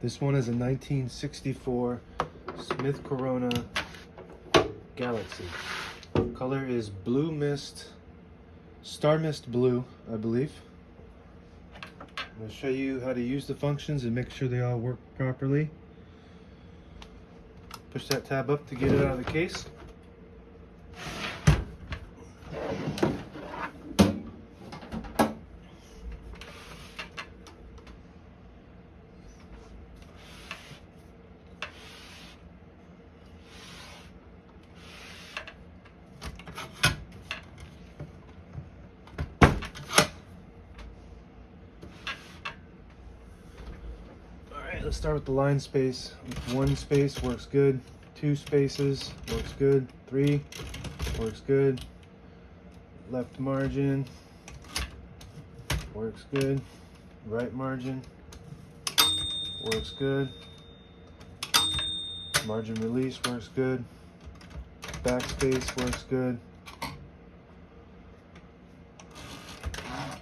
This one is a 1964 Smith Corona Galaxie. Color is Blue Mist, Starmist Blue, I believe. I'm going to show you how to use the functions and make sure they all work properly. Push that tab up to get it out of the case. Let's start with the line space. One space works good. 2 spaces works good. 3 works good. Left margin works good. Right margin works good. Margin release works good. Backspace works good.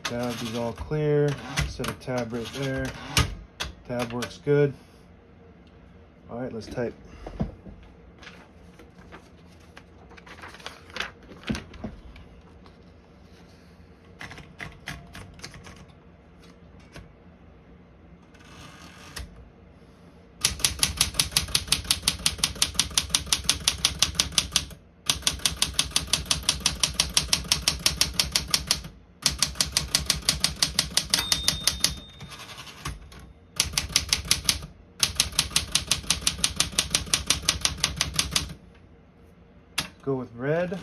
Tab is all clear. Set a tab right there. Tab works good. All right, let's type. Go with red.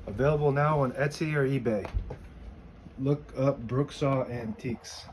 Available now on Etsy or eBay. Look up Brooksaw Antiques.